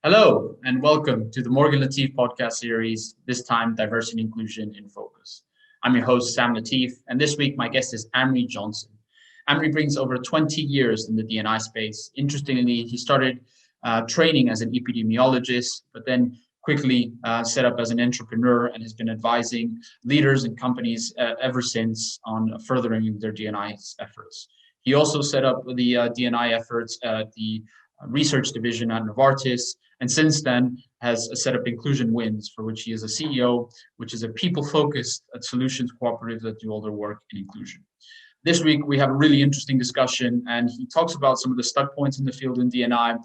Hello, and welcome to the Morgan Latif podcast series, this time Diversity and Inclusion in Focus. I'm your host, Sam Latif, and this week my guest is Amri Johnson. Amri brings over 20 years in the D&I space. Interestingly, he started training as an epidemiologist, but then quickly set up as an entrepreneur and has been advising leaders and companies ever since on furthering their D&I efforts. He also set up the D&I efforts at the research division at Novartis, and since then has set up Inclusion Wins, for which he is a CEO, which is a people-focused solutions cooperative that do all their work in inclusion. This week, we have a really interesting discussion, and he talks about some of the stuck points in the field in D&I,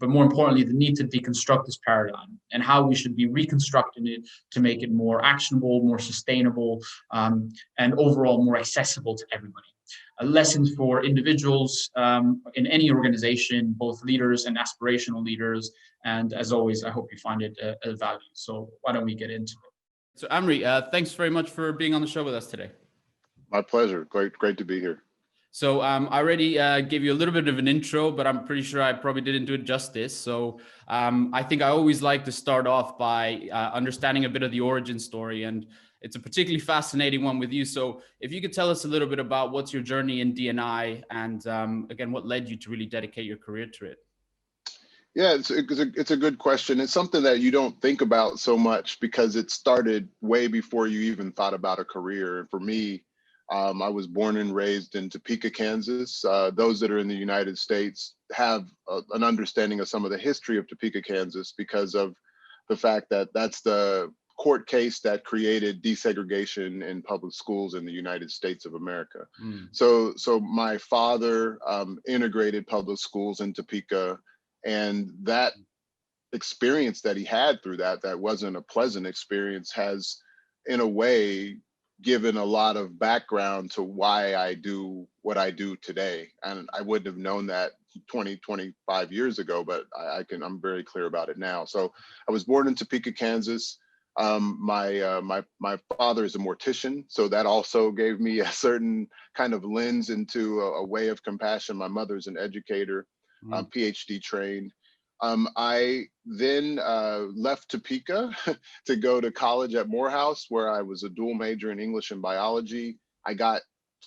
but more importantly, the need to deconstruct this paradigm and how we should be reconstructing it to make it more actionable, more sustainable, and overall more accessible to everybody. Lessons for individuals in any organization, both leaders and aspirational leaders. And as always, I hope you find it a value. So why don't we get into it? So Amri, thanks very much for being on the show with us today. My pleasure. Great to be here. So I already gave you a little bit of an intro, but I'm pretty sure I probably didn't do it justice. So I think I always like to start off by understanding a bit of the origin story, and it's a particularly fascinating one with you. So if you could tell us a little bit about what's your journey in D&I and again, what led you to really dedicate your career to it? Yeah, it's a good question. It's something that you don't think about so much because it started way before you even thought about a career. And for me, I was born and raised in Topeka, Kansas. Those that are in the United States have an understanding of some of the history of Topeka, Kansas, because of the fact that that's the court case that created desegregation in public schools in the United States of America. So my father integrated public schools in Topeka, and that experience that he had through that wasn't a pleasant experience, has in a way given a lot of background to why I do what I do today. And I wouldn't have known that 25 years ago, but I'm very clear about it now. So I was born in Topeka, Kansas. My father is a mortician, so that also gave me a certain kind of lens into a way of compassion. My mother's an educator, PhD trained. I then left Topeka to go to college at Morehouse, where I was a dual major in English and biology. I got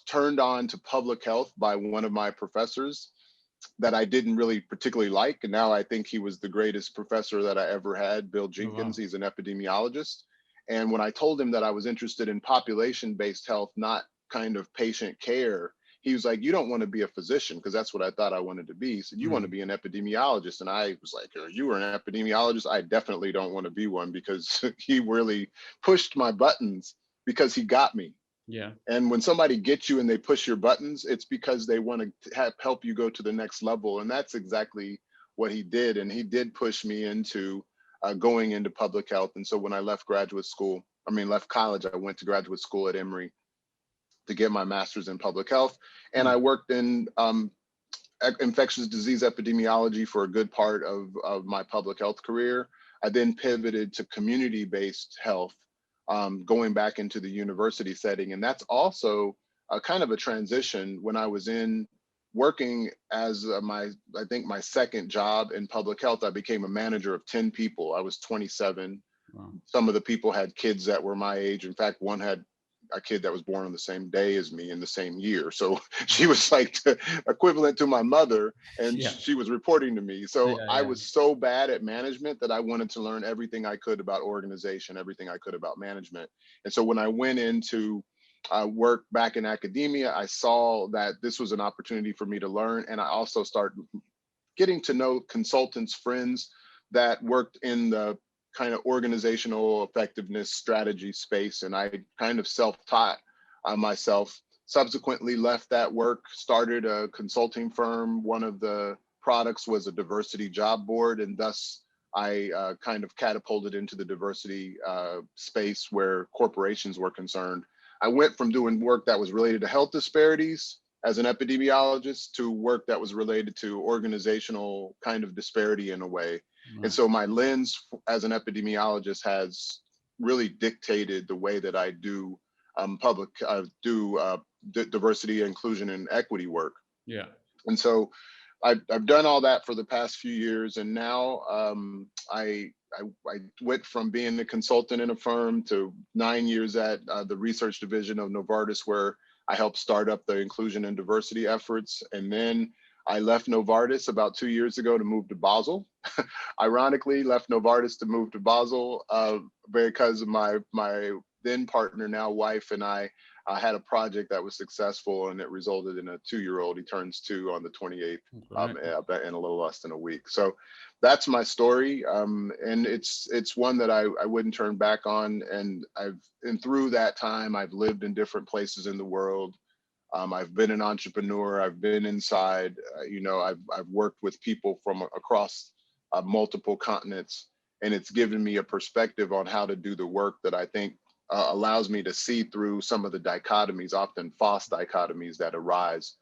turned on to public health by one of my professors that I didn't really particularly like. And now I think he was the greatest professor that I ever had, Bill Jenkins. Oh, wow. He's an epidemiologist. And when I told him that I was interested in population-based health, not kind of patient care, he was like, "You don't want to be a physician," because that's what I thought I wanted to be. He said, "You want to be an epidemiologist." And I was like, "You were an epidemiologist? I definitely don't want to be one," because he really pushed my buttons because he got me. Yeah. And when somebody gets you and they push your buttons, it's because they want to help you go to the next level. And that's exactly what he did. And he did push me into going into public health. And so when I left college, I went to graduate school at Emory to get my master's in public health. And I worked in infectious disease epidemiology for a good part of my public health career. I then pivoted to community-based health, going back into the university setting. And that's also a kind of a transition. When I was working as my second job in public health, I became a manager of 10 people. I was 27. Wow. Some of the people had kids that were my age. In fact, one had a kid that was born on the same day as me in the same year. So she was like equivalent to my mother, and she was reporting to me. So I was so bad at management that I wanted to learn everything I could about organization, everything I could about management. And so when I went into work back in academia, I saw that this was an opportunity for me to learn. And I also started getting to know consultants, friends that worked in the kind of organizational effectiveness strategy space. And I kind of self-taught myself. Subsequently left that work, started a consulting firm. One of the products was a diversity job board. And thus I kind of catapulted into the diversity space where corporations were concerned. I went from doing work that was related to health disparities as an epidemiologist to work that was related to organizational kind of disparity in a way. And so my lens as an epidemiologist has really dictated the way that I do diversity, inclusion, and equity work. Yeah. And so I've done all that for the past few years, and now I went from being a consultant in a firm to 9 years at the research division of Novartis, where I helped start up the inclusion and diversity efforts. And then I left Novartis about 2 years ago to move to Basel. Ironically, left Novartis to move to Basel because of my then partner, now wife, and I had a project that was successful, and it resulted in a 2-year-old. He turns 2 on the 28th, in a little less than a week. So that's my story, and it's one that I wouldn't turn back on. And through that time, I've lived in different places in the world. I've been an entrepreneur. I've been inside. I've worked with people from across multiple continents, and it's given me a perspective on how to do the work that I think allows me to see through some of the dichotomies, often false dichotomies, that arise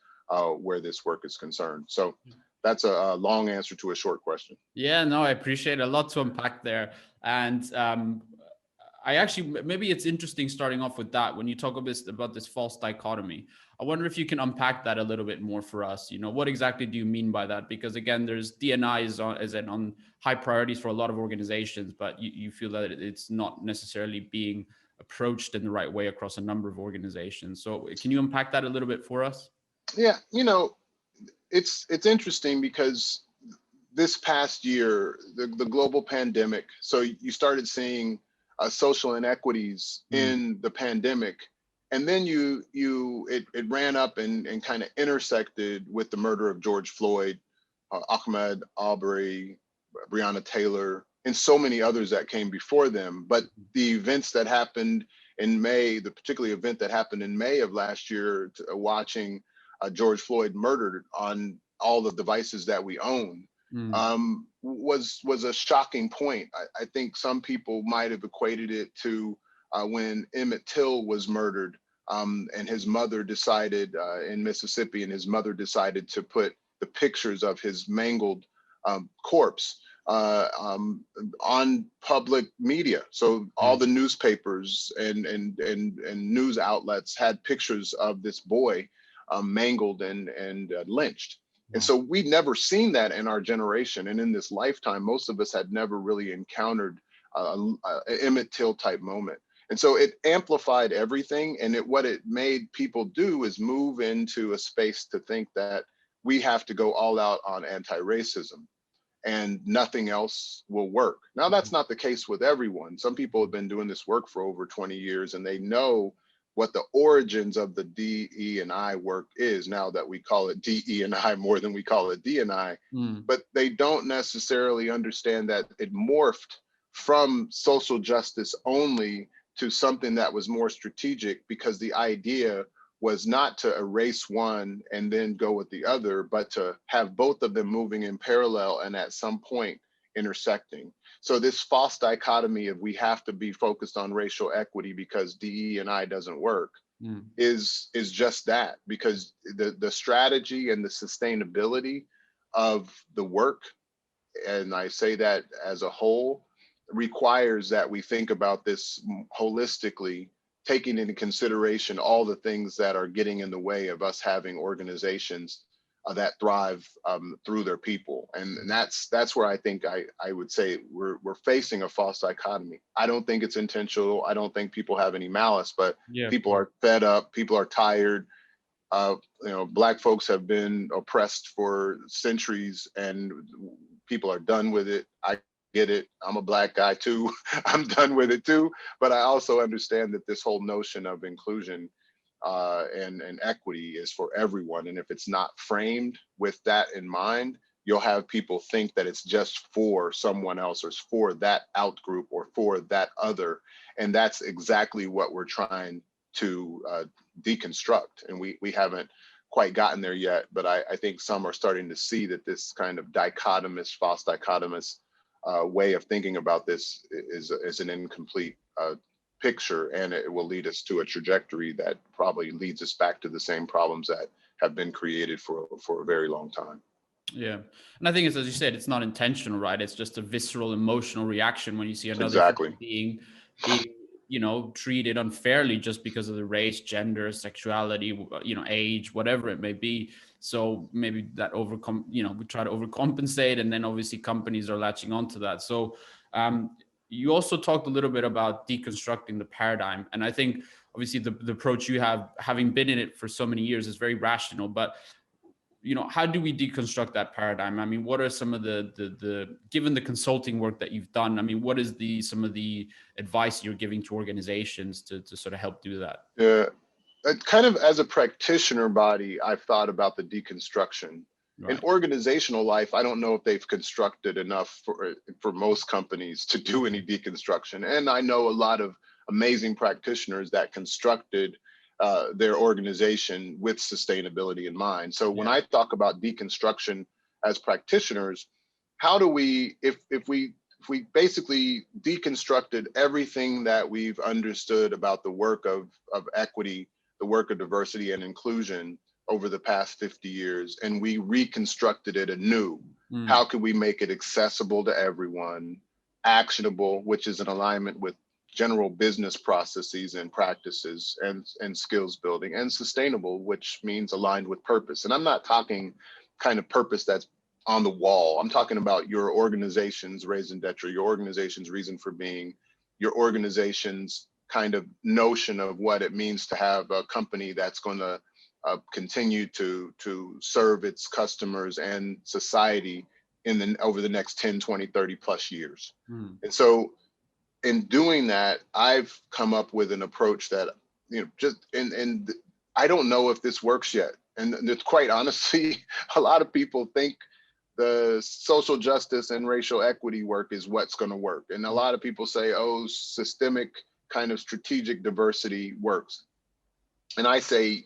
where this work is concerned. So that's a long answer to a short question. Yeah, no, I appreciate it. A lot to unpack there. And I actually, maybe it's interesting starting off with that. When you talk about this false dichotomy, I wonder if you can unpack that a little bit more for us. What exactly do you mean by that? Because again, there's D&I is on high priorities for a lot of organizations, but you feel that it's not necessarily being approached in the right way across a number of organizations. So can you unpack that a little bit for us? Yeah, it's interesting because this past year, the global pandemic, so you started seeing social inequities in the pandemic, and then it ran up and kind of intersected with the murder of George Floyd, Ahmaud Arbery, Breonna Taylor, and so many others that came before them. But the events that happened in May, the particular event that happened in May of last year, watching George Floyd murdered on all the devices that we own, was a shocking point. I think some people might have equated it to when Emmett Till was murdered, and his mother decided in Mississippi, and his mother decided to put the pictures of his mangled corpse on public media. So all the newspapers and news outlets had pictures of this boy mangled and lynched. And so we'd never seen that in our generation. And in this lifetime, most of us had never really encountered an Emmett Till type moment. And so it amplified everything. And what it made people do is move into a space to think that we have to go all out on anti-racism and nothing else will work. Now, that's not the case with everyone. Some people have been doing this work for over 20 years, and they know what the origins of the DE&I work is, now that we call it DE&I more than we call it D&I. But they don't necessarily understand that it morphed from social justice only to something that was more strategic, because the idea was not to erase one and then go with the other, but to have both of them moving in parallel and at some point intersecting. So this false dichotomy of we have to be focused on racial equity because DE&I doesn't work is just that, because the strategy and the sustainability of the work, and I say that as a whole, requires that we think about this holistically, taking into consideration all the things that are getting in the way of us having organizations that thrive through their people. And that's where I think I would say we're facing a false dichotomy. I don't think it's intentional. I don't think people have any malice, but people are fed up. People are tired. Black folks have been oppressed for centuries, and people are done with it. I get it. I'm a Black guy too. I'm done with it too. But I also understand that this whole notion of inclusion and equity is for everyone. And if it's not framed with that in mind, you'll have people think that it's just for someone else, or it's for that out group, or for that other. And that's exactly what we're trying to deconstruct. And we haven't quite gotten there yet, but I think some are starting to see that this kind of dichotomous, false dichotomous way of thinking about this is an incomplete picture, and it will lead us to a trajectory that probably leads us back to the same problems that have been created for a very long time. Yeah. And I think it's, as you said, it's not intentional, right? It's just a visceral emotional reaction when you see another being treated unfairly just because of the race, gender, sexuality, age, whatever it may be. So maybe that we try to overcompensate, and then obviously companies are latching onto that. So you also talked a little bit about deconstructing the paradigm. And I think obviously the approach you have, having been in it for so many years, is very rational. But how do we deconstruct that paradigm? I mean, what are some of the given the consulting work that you've done, I mean, what is some of the advice you're giving to organizations to sort of help do that? Yeah, kind of as a practitioner body, I've thought about the deconstruction. Right. In organizational life, I don't know if they've constructed enough for most companies to do any deconstruction. And I know a lot of amazing practitioners that constructed their organization with sustainability in mind. So when I talk about deconstruction as practitioners, how do we, if we basically deconstructed everything that we've understood about the work of equity, the work of diversity and inclusion over the past 50 years, and we reconstructed it anew, how can we make it accessible to everyone, actionable, which is in alignment with general business processes and practices and skills building, and sustainable, which means aligned with purpose. And I'm not talking kind of purpose that's on the wall. I'm talking about your organization's raison d'etre, your organization's reason for being, your organization's kind of notion of what it means to have a company that's going to continue to serve its customers and society over the next 10, 20, 30 plus years. And so in doing that, I've come up with an approach that, and I don't know if this works yet. And it's quite honestly, a lot of people think the social justice and racial equity work is what's going to work. And a lot of people say, oh, systemic kind of strategic diversity works. And I say,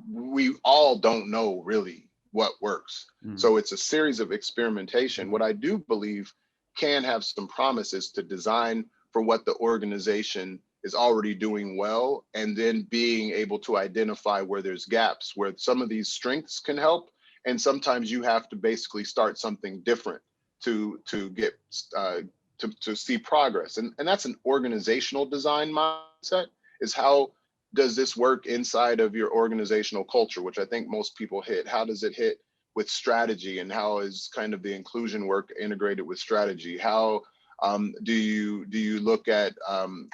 we all don't know really what works. So it's a series of experimentation. What I do believe can have some promises to design for what the organization is already doing well, and then being able to identify where there's gaps, where some of these strengths can help. And sometimes you have to basically start something different to get to see progress. And that's an organizational design mindset, is how does this work inside of your organizational culture, which I think most people hit. How does it hit with strategy, and how is kind of the inclusion work integrated with strategy? How do you look at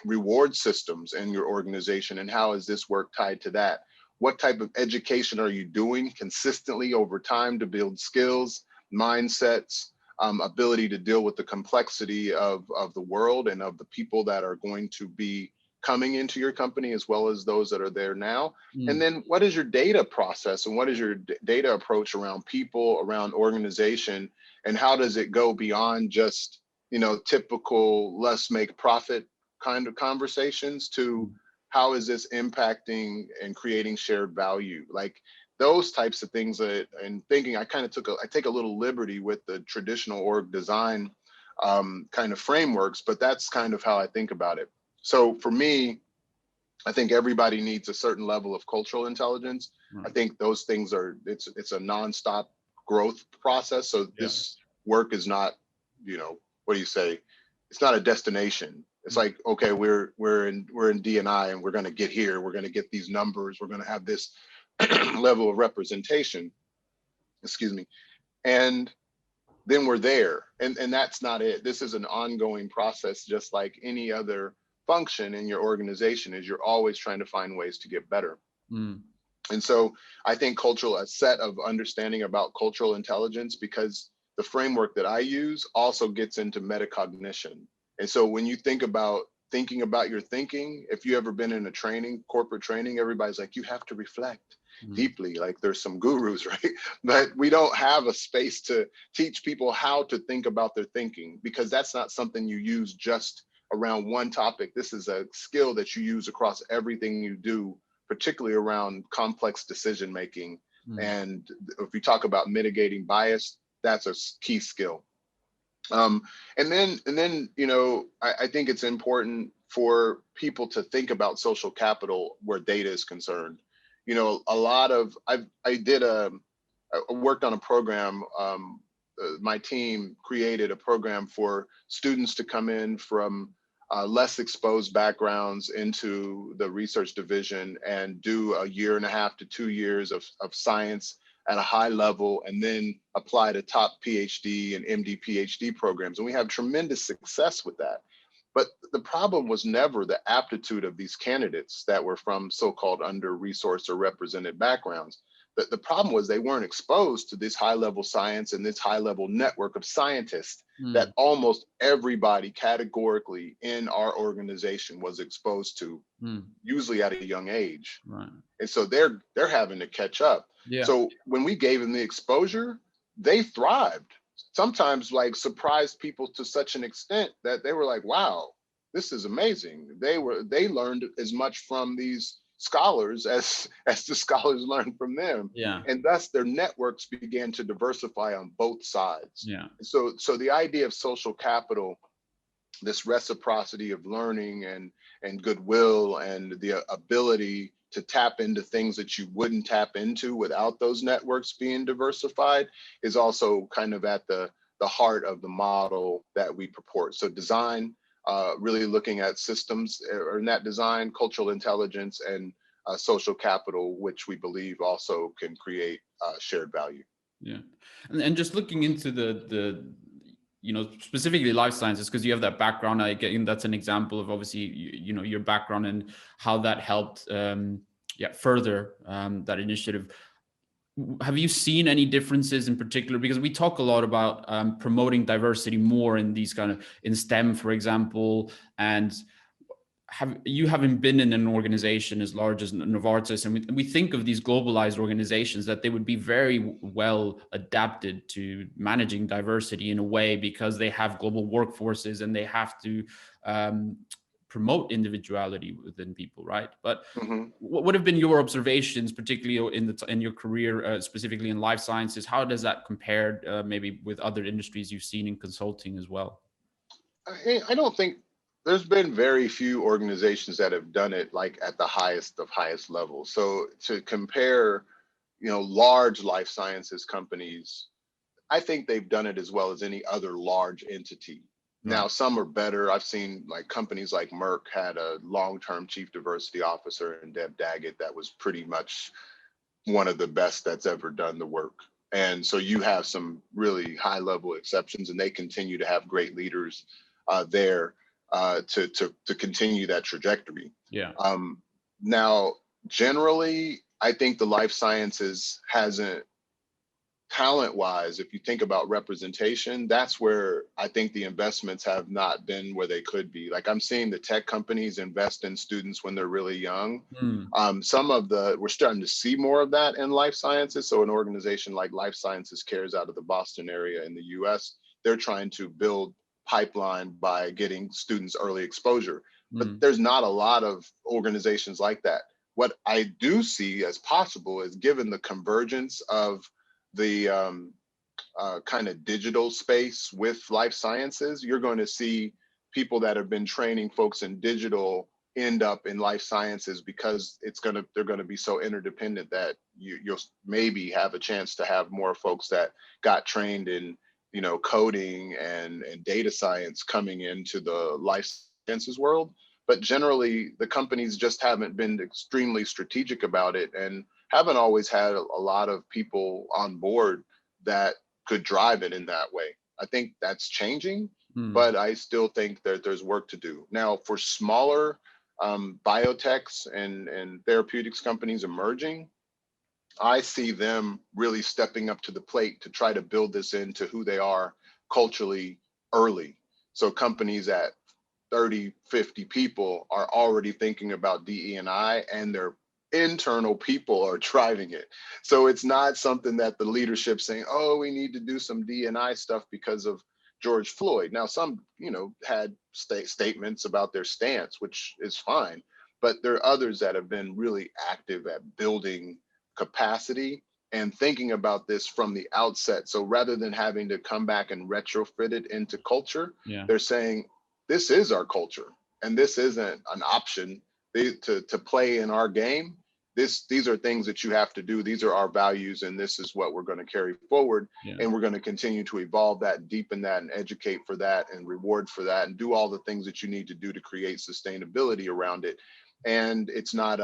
reward systems in your organization, and how is this work tied to that? What type of education are you doing consistently over time to build skills, mindsets, ability to deal with the complexity of the world and of the people that are going to be coming into your company, as well as those that are there now? And then what is your data process, and what is your data approach around people, around organization, and how does it go beyond just, typical let's make profit kind of conversations to how is this impacting and creating shared value? Like those types of things and thinking, I take a little liberty with the traditional org design kind of frameworks, but that's kind of how I think about it. So for me, I think everybody needs a certain level of cultural intelligence. I think those things it's a nonstop growth process. So this work is not, what do you say? It's not a destination. It's like, okay, we're in D&I and we're going to get here. We're going to get these numbers. We're going to have this level of representation. Excuse me. And then we're there. And that's not it. This is an ongoing process, just like any other function in your organization, is you're always trying to find ways to get better. And so I think a set of understanding about cultural intelligence, because the framework that I use also gets into metacognition. And so when you think about thinking about your thinking, if you ever been in a training, corporate training, everybody's like, you have to reflect deeply, like there's some gurus, right? But we don't have a space to teach people how to think about their thinking, because that's not something you use just around one topic. This is a skill that you use across everything you do, particularly around complex decision making. And if we talk about mitigating bias, that's a key skill. And then I think it's important for people to think about social capital where data is concerned. A lot of I worked on a program. My team created a program for students to come in from less exposed backgrounds into the research division and do a 1.5 to 2 years of science at a high level, and then apply to top PhD and MD PhD programs. And we have tremendous success with that. But the problem was never the aptitude of these candidates that were from so-called under-resourced or represented backgrounds. The problem was they weren't exposed to this high-level science and this high-level network of scientists that almost everybody categorically in our organization was exposed to, usually at a young age. Right. And so they're having to catch up. Yeah. So when we gave them the exposure, they thrived. Sometimes like surprised people to such an extent that they were like, wow, this is amazing. They learned as much from these scholars as the scholars learned from them. Yeah. And thus their networks began to diversify on both sides. Yeah. So the idea of social capital, this reciprocity of learning and goodwill and the ability to tap into things that you wouldn't tap into without those networks being diversified, is also kind of at the heart of the model that we purport. So design, really looking at systems or in that design, cultural intelligence, and social capital, which we believe also can create shared value. Yeah, and just looking into the specifically life sciences, because you have that background. I get that's an example of obviously your background and how that helped further that initiative. Have you seen any differences in particular? Because we talk a lot about promoting diversity more in these in STEM, for example, and having been in an organization as large as Novartis, and we think of these globalized organizations that they would be very well adapted to managing diversity in a way, because they have global workforces and they have to promote individuality within people, right? But what would have been your observations, particularly in your career, specifically in life sciences? How does that compare maybe with other industries you've seen in consulting as well? I don't think there's been very few organizations that have done it like at the highest level. So to compare, large life sciences companies, I think they've done it as well as any other large entity. Right. Now, some are better. I've seen like companies like Merck had a long-term chief diversity officer in Deb Daggett that was pretty much one of the best that's ever done the work. And so you have some really high-level exceptions, and they continue to have great leaders there to continue that trajectory. Yeah. Now, generally, I think the life sciences hasn't, talent-wise, if you think about representation, that's where I think the investments have not been where they could be. Like I'm seeing the tech companies invest in students when they're really young. We're starting to see more of that in life sciences. So an organization like Life Sciences Cares out of the Boston area in the US, they're trying to build pipeline by getting students early exposure. But there's not a lot of organizations like that. What I do see as possible is, given the convergence of the kind of digital space with life sciences, you're going to see people that have been training folks in digital end up in life sciences, because they're going to be so interdependent that you'll maybe have a chance to have more folks that got trained in coding and data science coming into the life sciences world. But generally, the companies just haven't been extremely strategic about it and haven't always had a lot of people on board that could drive it in that way. I think that's changing, but I still think that there's work to do. Now, for smaller biotechs and therapeutics companies emerging, I see them really stepping up to the plate to try to build this into who they are culturally early. So companies at 30, 50 people are already thinking about DE&I, and their internal people are driving it. So it's not something that the leadership's saying, oh, we need to do some D&I stuff because of George Floyd. Now, some, had statements about their stance, which is fine, but there are others that have been really active at building capacity and thinking about this from the outset. So rather than having to come back and retrofit it into culture, they're saying, this is our culture, and this isn't an option to play in our game. these are things that you have to do. These are our values, and this is what we're going to carry forward. Yeah. And we're going to continue to evolve that, deepen that, and educate for that, and reward for that, and do all the things that you need to do to create sustainability around it. And it's not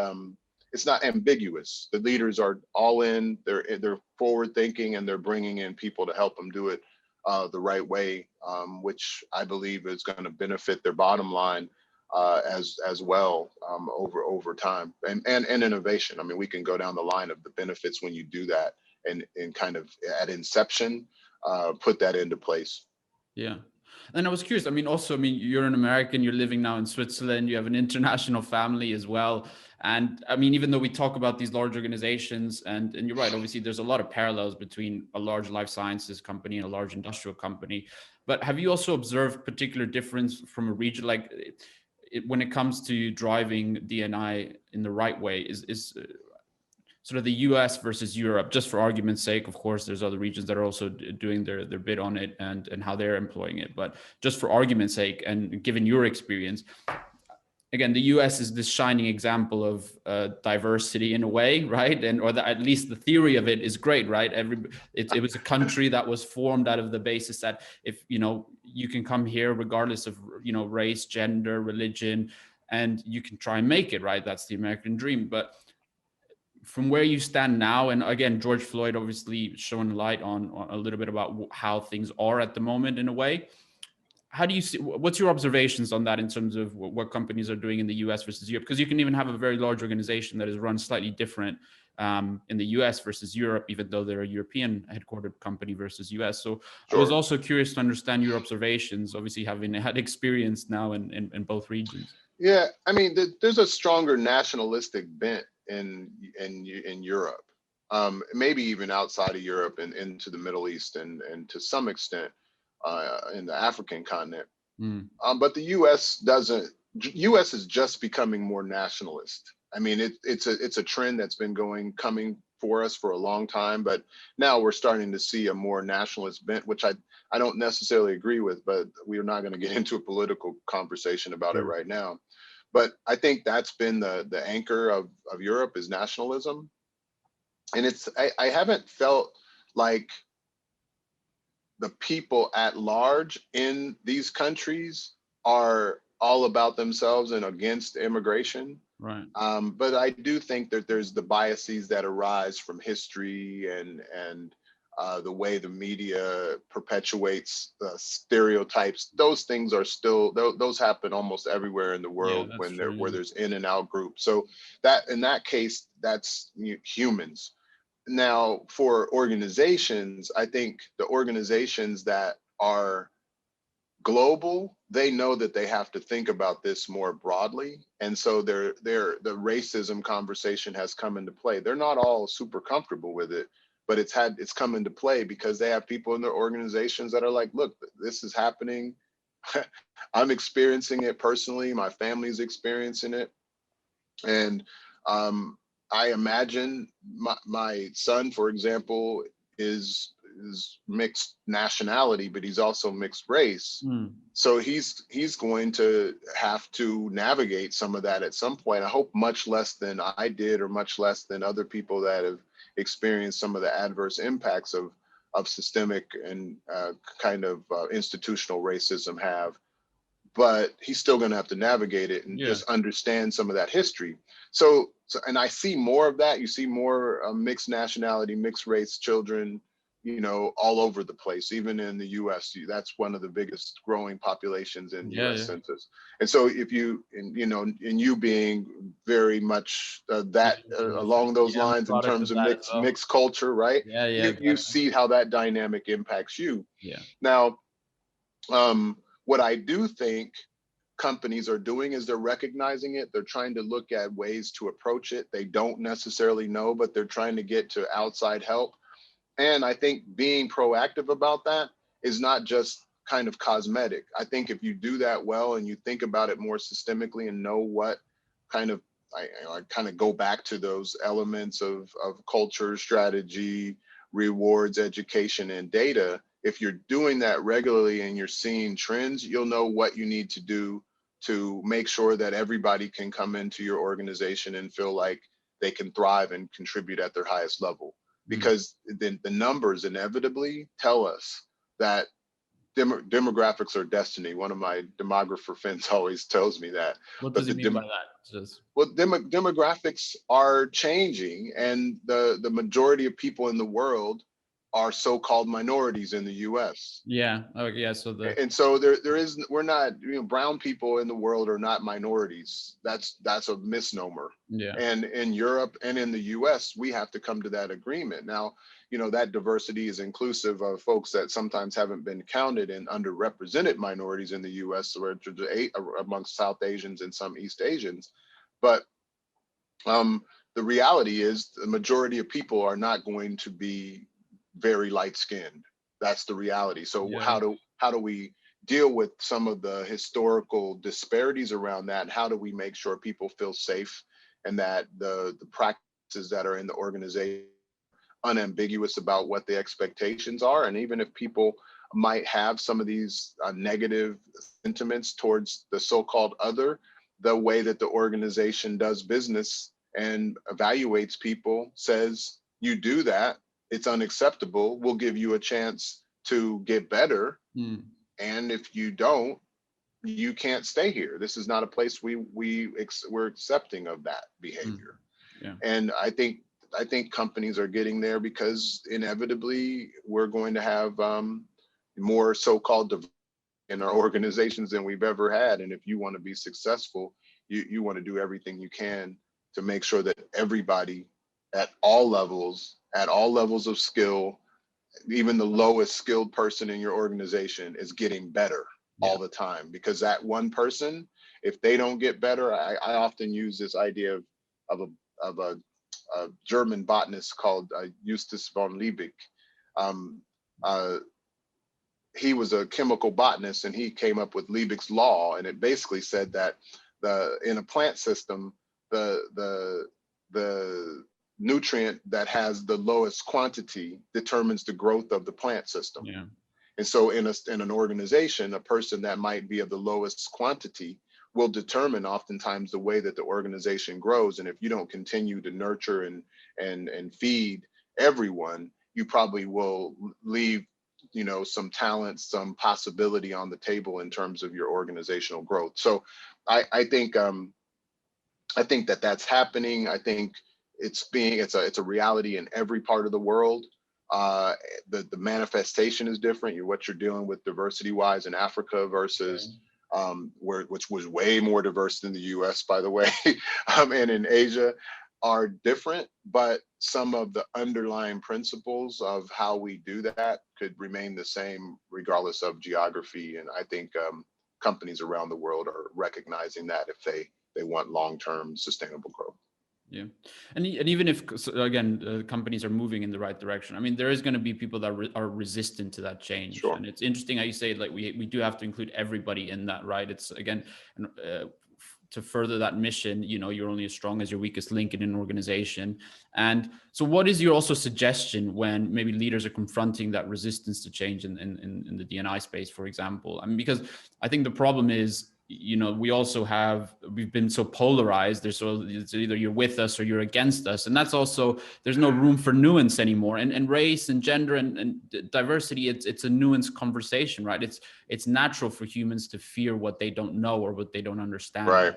ambiguous. The leaders are all in. They're forward thinking, and they're bringing in people to help them do it the right way, which I believe is going to benefit their bottom line as well over time, and innovation. I mean, we can go down the line of the benefits when you do that, and kind of at inception put that into place. Yeah. And I was curious, I mean, also, I mean, you're an American, you're living now in Switzerland, you have an international family as well. And I mean, even though we talk about these large organizations, and you're right, obviously there's a lot of parallels between a large life sciences company and a large industrial company. But have you also observed particular difference from a region, like when it comes to driving D&I in the right way, is sort of the US versus Europe, just for argument's sake? Of course, there's other regions that are also doing their bit on it and how they're employing it. But just for argument's sake, and given your experience, again, the US is this shining example of diversity in a way, right? And at least the theory of it is great, right? It was a country that was formed out of the basis that if, you can come here regardless of, race, gender, religion, and you can try and make it, right? That's the American dream. But from where you stand now, and again, George Floyd obviously showing light on a little bit about how things are at the moment in a way. How do you see, what's your observations on that in terms of what companies are doing in the US versus Europe? Because you can even have a very large organization that is run slightly different in the US versus Europe, even though they're a European headquartered company versus US. So Sure. I was also curious to understand your observations, obviously having had experience now in both regions. Yeah, I mean, there's a stronger nationalistic bent in Europe, maybe even outside of Europe and into the Middle East, and to some extent in the African continent. But the U.S. doesn't. U.S. is just becoming more nationalist. I mean, it's a trend that's been coming for us for a long time, but now we're starting to see a more nationalist bent, which I don't necessarily agree with, but we're not going to get into a political conversation about it right now. But I think that's been the anchor of Europe, is nationalism. And I haven't felt like the people at large in these countries are all about themselves and against immigration. Right. But I do think that there's the biases that arise from history and the way the media perpetuates stereotypes. Those things are still, those happen almost everywhere in the world where there's in and out groups. So that in that case, that's humans. Now, for organizations, I think the organizations that are global, they know that they have to think about this more broadly. And so the racism conversation has come into play. They're not all super comfortable with it, but it's come into play because they have people in their organizations that are like, look, this is happening. I'm experiencing it personally. My family's experiencing it. And I imagine my son, for example, is mixed nationality, but he's also mixed race. So he's going to have to navigate some of that at some point. I hope much less than I did, or much less than other people that have experienced some of the adverse impacts of systemic and kind of institutional racism have. But he's still going to have to navigate it and just understand some of that history. So, and I see more of that. You see more mixed nationality, mixed race children, all over the place, even in the U.S. That's one of the biggest growing populations in U.S. census. And so if you, and you being very much along those lines in terms of mixed culture, right? You see how that dynamic impacts you. Now, what I do think companies are doing is they're recognizing it. They're trying to look at ways to approach it. They don't necessarily know, but they're trying to get to outside help. And I think being proactive about that is not just kind of cosmetic. I think if you do that well and you think about it more systemically and know what kind of, I kind of go back to those elements of culture, strategy, rewards, education, and data. If you're doing that regularly and you're seeing trends, you'll know what you need to do to make sure that everybody can come into your organization and feel like they can thrive and contribute at their highest level. Because then the numbers inevitably tell us that demographics are destiny. One of my demographer friends always tells me that. What does he mean by that? Well, demographics are changing, and the majority of people in the world are so-called minorities in the U.S. Yeah. Oh, yeah. So we're not, brown people in the world are not minorities. That's a misnomer. Yeah. And in Europe and in the U.S., we have to come to that agreement. Now, that diversity is inclusive of folks that sometimes haven't been counted in underrepresented minorities in the U.S., or amongst South Asians and some East Asians. But the reality is the majority of people are not going to be very light-skinned. That's the reality. So yeah. How do we deal with some of the historical disparities around that? How do we make sure people feel safe, and that the practices that are in the organization are unambiguous about what the expectations are? And even if people might have some of these negative sentiments towards the so-called other, the way that the organization does business and evaluates people says, you do that, it's unacceptable, we'll give you a chance to get better. And if you don't, you can't stay here. This is not a place we're accepting of that behavior. Yeah. And I think companies are getting there, because inevitably we're going to have more so-called diversity in our organizations than we've ever had. And if you want to be successful, you want to do everything you can to make sure that everybody at all levels of skill, even the lowest skilled person in your organization, is getting better all the time. Because that one person, if they don't get better, I often use this idea of a German botanist called Justus von Liebig. He was a chemical botanist, and he came up with Liebig's law, and it basically said that in a plant system, the nutrient that has the lowest quantity determines the growth of the plant system. Yeah. And so in an organization, a person that might be of the lowest quantity will determine oftentimes the way that the organization grows. And if you don't continue to nurture and feed everyone, you probably will leave some talent, some possibility on the table in terms of your organizational growth. So I think that that's happening. I think it's a reality in every part of the world. The manifestation is different. What you're dealing with diversity wise in Africa versus which was way more diverse than the US, by the way, and in Asia are different, but some of the underlying principles of how we do that could remain the same regardless of geography. And I think companies around the world are recognizing that if they want long-term sustainable growth. Yeah. And even if, again, companies are moving in the right direction, I mean, there is going to be people that are resistant to that change. Sure. And it's interesting how you say, like, we do have to include everybody in that, right? It's, again, to further that mission, you're only as strong as your weakest link in an organization. And so what is your also suggestion when maybe leaders are confronting that resistance to change in the D&I space, for example? I mean, because I think the problem is, we've been so polarized. It's either you're with us or you're against us. And that's also, there's no room for nuance anymore. And race and gender and diversity, it's a nuanced conversation, right? It's natural for humans to fear what they don't know or what they don't understand. Right.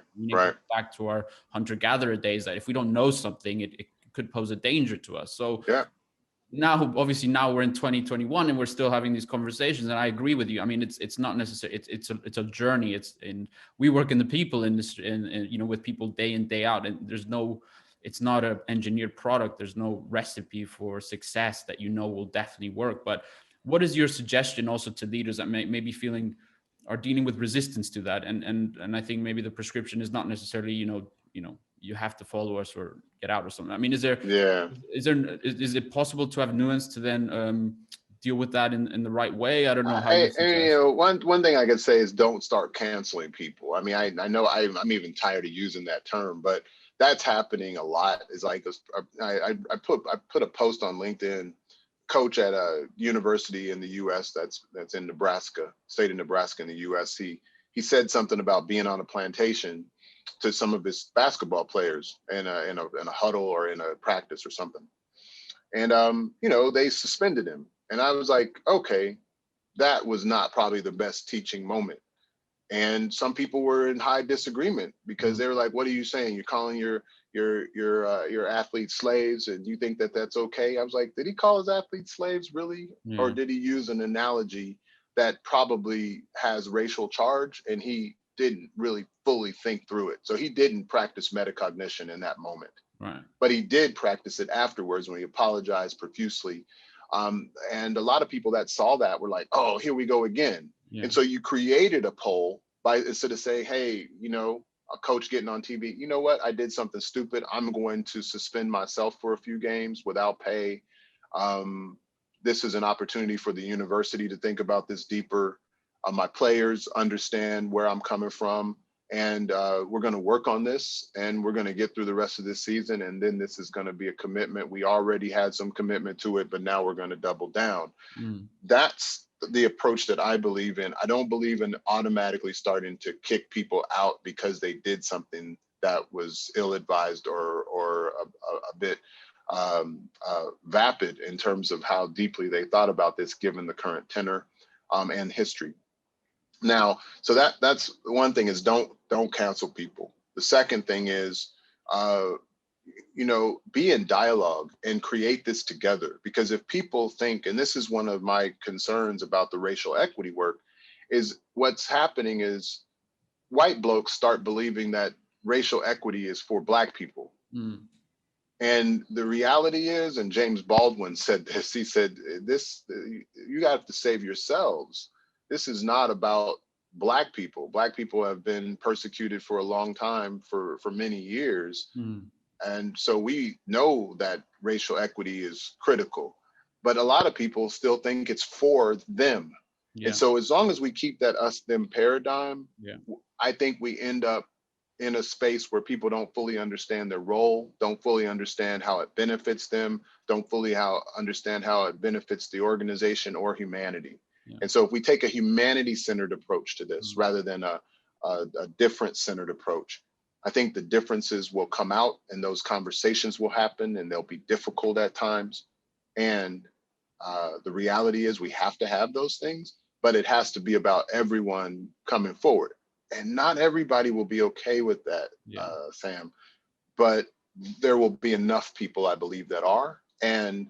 Back to our hunter-gatherer days, that if we don't know something, it could pose a danger to us. So now we're in 2021 and we're still having these conversations, and I agree with you. I mean, it's not necessary. It's a journey. We work in the people industry and with people day in, day out, and it's not an engineered product. There's no recipe for success that will definitely work. But what is your suggestion also to leaders that may be are dealing with resistance to that? And I think maybe the prescription is not necessarily you have to follow us or get out or something. I mean, is it possible to have nuance to then deal with that in the right way? I don't know how one thing I could say is don't start canceling people. I mean, I know I'm even tired of using that term, but that's happening a lot. It's like I put a post on LinkedIn. Coach at a university in the US that's in Nebraska, state of Nebraska in the US. He said something about being on a plantation, to some of his basketball players in a huddle or in a practice or something. And, they suspended him. And I was like, okay, that was not probably the best teaching moment. And some people were in high disagreement because they were like, what are you saying? You're calling your athletes slaves, and you think that that's okay? I was like, did he call his athletes slaves really? Yeah. Or did he use an analogy that probably has racial charge, and he didn't really fully think through it? So he didn't practice metacognition in that moment. Right. But he did practice it afterwards when he apologized profusely. And a lot of people that saw that were like, oh, here we go again. Yeah. And so you created a poll by, instead of saying, hey, a coach getting on TV, you know what, I did something stupid. I'm going to suspend myself for a few games without pay. This is an opportunity for the university to think about this deeper. My players understand where I'm coming from. And we're going to work on this, and we're going to get through the rest of this season. And then this is going to be a commitment. We already had some commitment to it, but now we're going to double down. That's the approach that I believe in. I don't believe in automatically starting to kick people out because they did something that was ill-advised or a bit vapid in terms of how deeply they thought about this, given the current tenor and history. Now, so that's one thing, is don't cancel people. The second thing is, be in dialogue and create this together. Because if people think, and this is one of my concerns about the racial equity work, is what's happening is white blokes start believing that racial equity is for Black people. And the reality is, and James Baldwin said this, he said, you have to save yourselves. This is not about Black people. Black people have been persecuted for a long time, for many years. And so we know that racial equity is critical, but a lot of people still think it's for them. Yeah. And so as long as we keep that us-them paradigm, I think we end up in a space where people don't fully understand their role, don't fully understand how it benefits them, don't fully understand how it benefits the organization or humanity. Yeah. And so if we take a humanity-centered approach to this rather than a different-centered approach, I think the differences will come out, and those conversations will happen, and they'll be difficult at times. And the reality is we have to have those things, but it has to be about everyone coming forward. And not everybody will be okay with that, Sam, but there will be enough people, I believe, that are. And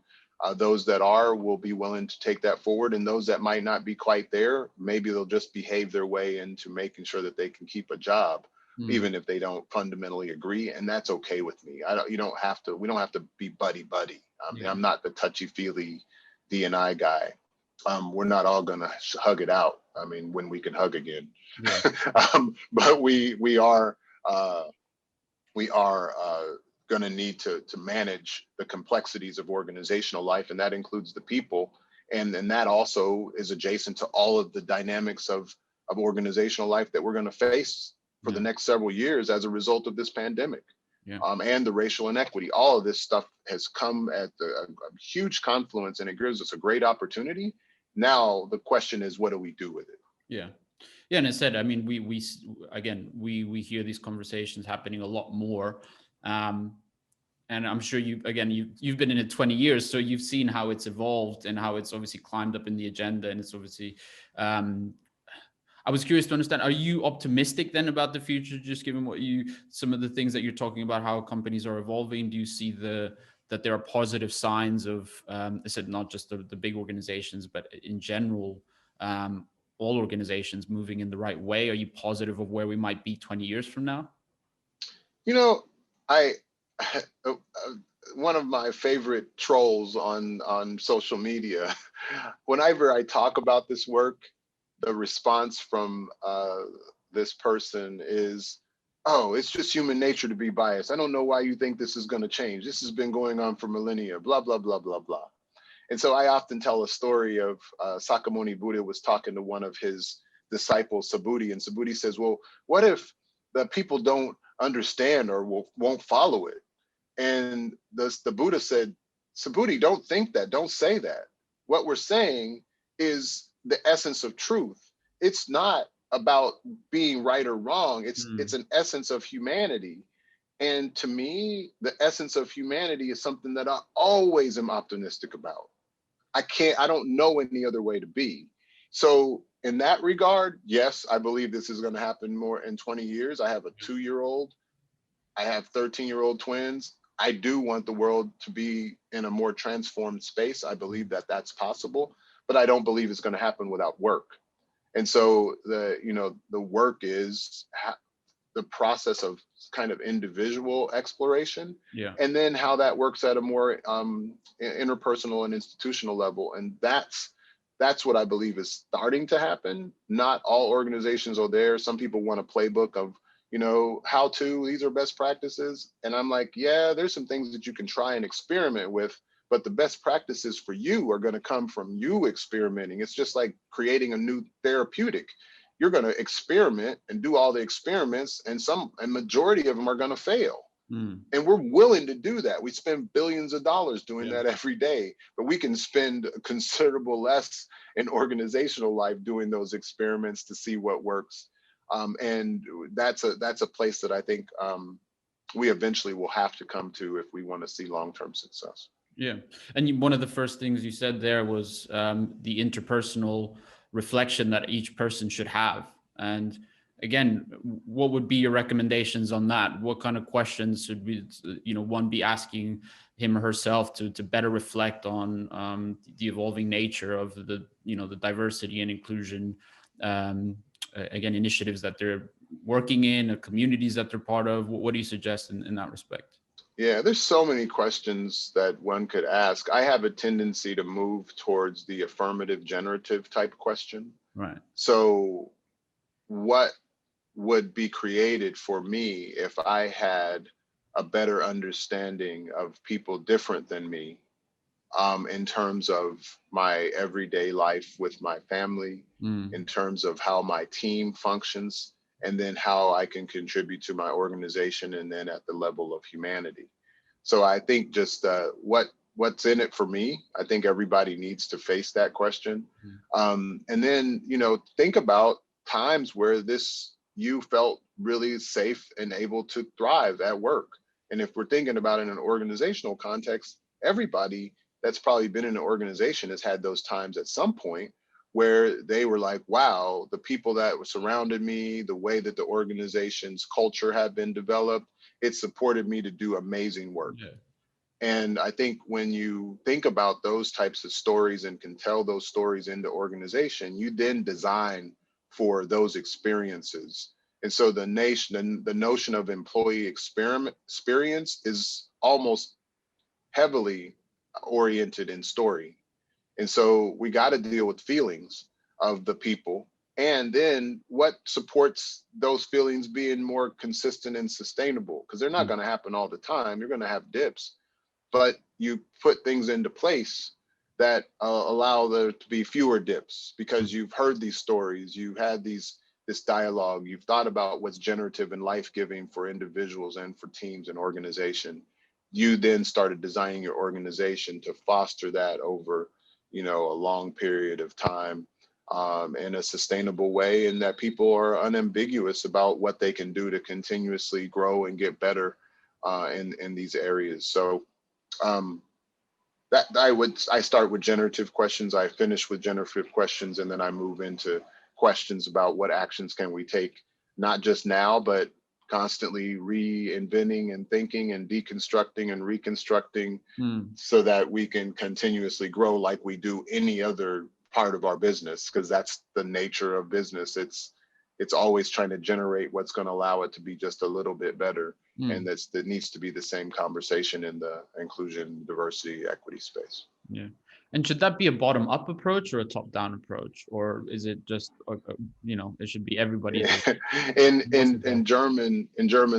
those that are will be willing to take that forward. And those that might not be quite there, maybe they'll just behave their way into making sure that they can keep a job, even if they don't fundamentally agree. And that's okay with me. We don't have to be buddy-buddy. I'm not the touchy-feely D&I guy. We're not all gonna hug it out. I mean, when we can hug again. Yeah. But we are going to need to manage the complexities of organizational life, and that includes the people, and that also is adjacent to all of the dynamics of organizational life that we're going to face for the next several years as a result of this pandemic. And the racial inequity. All of this stuff has come at a huge confluence, and it gives us a great opportunity. Now the question is, what do we do with it? Yeah, and I said, I mean, we hear these conversations happening a lot more. And I'm sure you've been in it 20 years, so you've seen how it's evolved and how it's obviously climbed up in the agenda. And it's obviously, I was curious to understand, are you optimistic then about the future, just given some of the things that you're talking about, how companies are evolving? Do you see that there are positive signs of, I said, not just the big organizations, but in general, all organizations moving in the right way? Are you positive of where we might be 20 years from now? One of my favorite trolls on social media, whenever I talk about this work, the response from this person is, oh, it's just human nature to be biased. I don't know why you think this is going to change. This has been going on for millennia, blah, blah, blah, blah, blah. And so I often tell a story of Sakyamuni Buddha was talking to one of his disciples, Subhuti, and Subhuti says, well, what if the people don't understand or won't follow it? And the Buddha said, Subhuti, don't think that, don't say that. What we're saying is the essence of truth. It's not about being right or wrong. It's an essence of humanity. And to me, the essence of humanity is something that I always am optimistic about. I don't know any other way to be. So in that regard, yes, I believe this is going to happen more in 20 years. I have a 2-year-old. I have 13-year-old twins. I do want the world to be in a more transformed space. I believe that that's possible, but I don't believe it's going to happen without work. And so the work is the process of kind of individual exploration, and then how that works at a more interpersonal and institutional level. And that's what I believe is starting to happen. Not all organizations are there. Some people want a playbook of, these are best practices. And I'm like, yeah, there's some things that you can try and experiment with, but the best practices for you are going to come from you experimenting. It's just like creating a new therapeutic. You're going to experiment and do all the experiments, and majority of them are going to fail. And we're willing to do that. We spend billions of dollars doing that every day, but we can spend considerable less in organizational life doing those experiments to see what works. And that's a place that I think we eventually will have to come to if we want to see long-term success. Yeah. And one of the first things you said there was the interpersonal reflection that each person should have. And again, what would be your recommendations on that? What kind of questions should one be asking him or herself to better reflect on the evolving nature of the diversity and inclusion, again, initiatives that they're working in, communities that they're part of? What do you suggest in that respect? Yeah, there's so many questions that one could ask. I have a tendency to move towards the affirmative generative type question. Right. So what would be created for me if I had a better understanding of people different than me, in terms of my everyday life with my family, in terms of how my team functions, and then how I can contribute to my organization, and then at the level of humanity. So I think just what's in it for me, I think everybody needs to face that question. And then, think about times where you felt really safe and able to thrive at work. And if we're thinking about it in an organizational context, everybody that's probably been in an organization has had those times at some point where they were like, wow, the people that surrounded me, the way that the organization's culture had been developed, it supported me to do amazing work. Yeah. And I think when you think about those types of stories and can tell those stories in the organization, you then design for those experiences. And so the notion of employee experience is almost heavily oriented in story. And so we got to deal with feelings of the people, and then what supports those feelings being more consistent and sustainable, because they're not going to happen all the time. You're going to have dips, but you put things into place that allow there to be fewer dips, because you've heard these stories, you've had this dialogue, you've thought about what's generative and life-giving for individuals and for teams and organization. You then started designing your organization to foster that over a long period of time, in a sustainable way, and that people are unambiguous about what they can do to continuously grow and get better in these areas. So I start with generative questions, I finish with generative questions, and then I move into questions about what actions can we take, not just now, but constantly reinventing and thinking and deconstructing and reconstructing, so that we can continuously grow like we do any other part of our business, because that's the nature of business. It's always trying to generate what's going to allow it to be just a little bit better. And that needs to be the same conversation in the inclusion, diversity, equity space. Yeah. And should that be a bottom-up approach or a top-down approach, or is it just it should be everybody? In German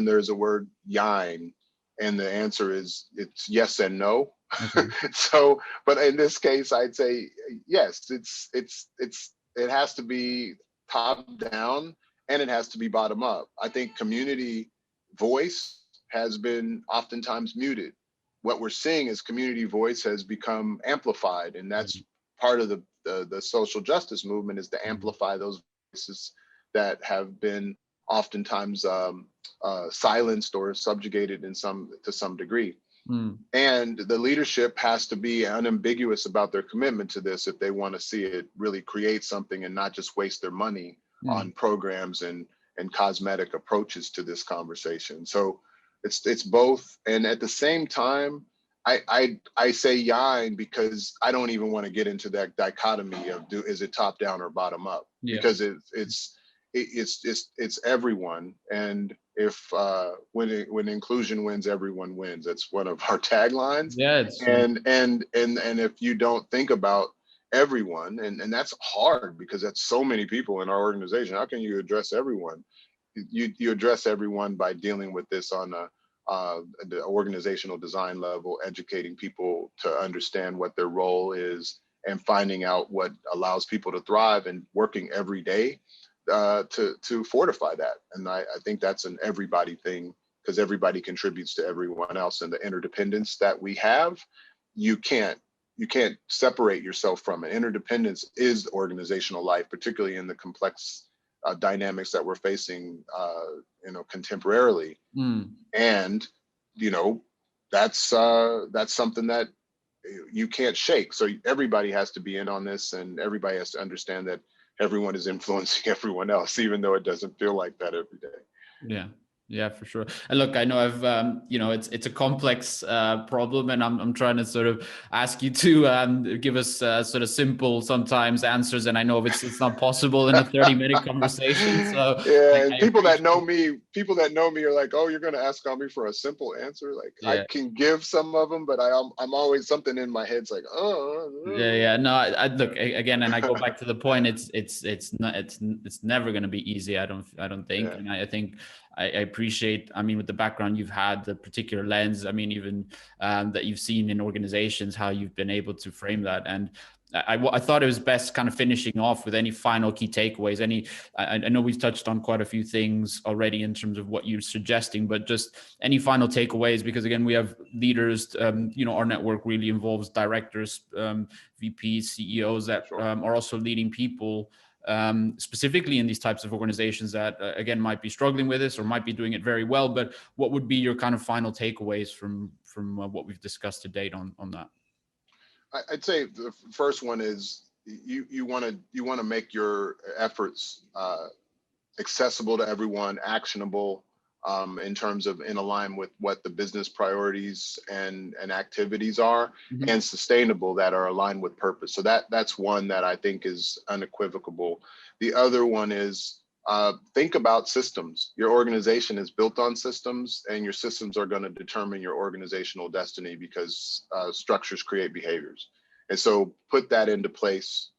there's a word "jein," and the answer is it's yes and no. Okay. So, but in this case, I'd say yes. It has to be top down and it has to be bottom up. I think community voice has been oftentimes muted. What we're seeing is community voice has become amplified, and that's part of the social justice movement, is to amplify those voices that have been oftentimes silenced or subjugated to some degree. And the leadership has to be unambiguous about their commitment to this if they want to see it really create something and not just waste their money on programs and cosmetic approaches to this conversation. So it's both. And at the same time, I say yine because I don't even want to get into that dichotomy of is it top down or bottom up, because it's everyone. And if when inclusion wins, everyone wins. That's one of our taglines. Yeah, and if you don't think about everyone, and that's hard because that's so many people in our organization. How can you address everyone? You address everyone by dealing with this on the organizational design level, educating people to understand what their role is and finding out what allows people to thrive, and working every day to fortify that. And I think that's an everybody thing, because everybody contributes to everyone else, and the interdependence that we have, you can't separate yourself from it. Interdependence is organizational life, particularly in the complex dynamics that we're facing, contemporarily. And that's something that you can't shake. So everybody has to be in on this, and everybody has to understand that everyone is influencing everyone else, even though it doesn't feel like that every day. Yeah, for sure. And look, I know I've, it's a complex problem, and I'm trying to sort of ask you to give us sort of simple sometimes answers. And I know it's not possible in a 30-minute conversation. So yeah, and people that know me are like, oh, you're going to ask me for a simple answer. Like I can give some of them, but I'm always something in my head's like, oh. Yeah. No, I look again, and I go back to the point. It's never going to be easy. I don't think, and I think. I appreciate, with the background you've had, the particular lens, even that you've seen in organizations, how you've been able to frame that. And I thought it was best kind of finishing off with any final key takeaways. I know we've touched on quite a few things already in terms of what you're suggesting, but just any final takeaways, because again, we have leaders, our network really involves directors, VPs, CEOs that are also leading people, specifically in these types of organizations that again might be struggling with this or might be doing it very well. But what would be your kind of final takeaways from what we've discussed to date on that? I'd say the first one is you want to make your efforts accessible to everyone, actionable, in terms of in align with what the business priorities and activities are, and sustainable, that are aligned with purpose. So that's one that I think is unequivocal. The other one is think about systems. Your organization is built on systems, and your systems are going to determine your organizational destiny, because structures create behaviors. And so put that into place.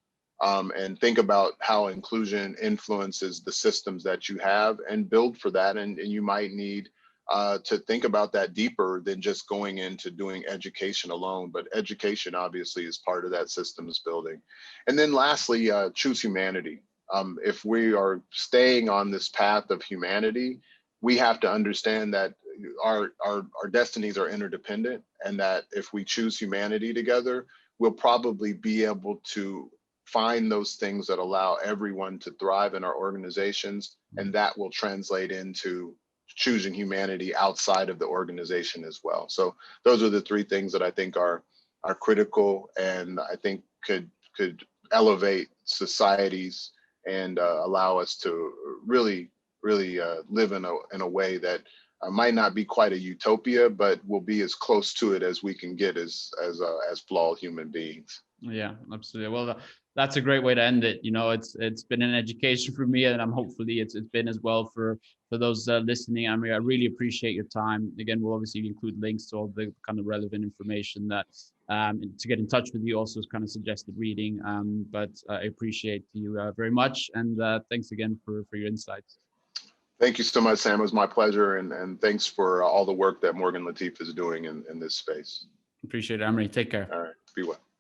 And think about how inclusion influences the systems that you have, and build for that. And you might need to think about that deeper than just going into doing education alone. But education obviously is part of that systems building. And then lastly, choose humanity. If we are staying on this path of humanity, we have to understand that our destinies are interdependent, and that if we choose humanity together, we'll probably be able to find those things that allow everyone to thrive in our organizations, and that will translate into choosing humanity outside of the organization as well. So those are the three things that I think are critical, and I think could elevate societies and allow us to really live in a way that might not be quite a utopia, but will be as close to it as we can get as flawed human beings. Yeah, absolutely. Well, that's a great way to end it. It's been an education for me, and I'm hopefully it's been as well for those listening. Amri, I really appreciate your time. Again, we'll obviously include links to all the kind of relevant information that to get in touch with you, also kind of suggested reading. But I appreciate you very much, and thanks again for your insights. Thank you so much, Sam. It was my pleasure, and thanks for all the work that Morgan Latif is doing in this space. Appreciate it, Amri. Take care. All right, be well.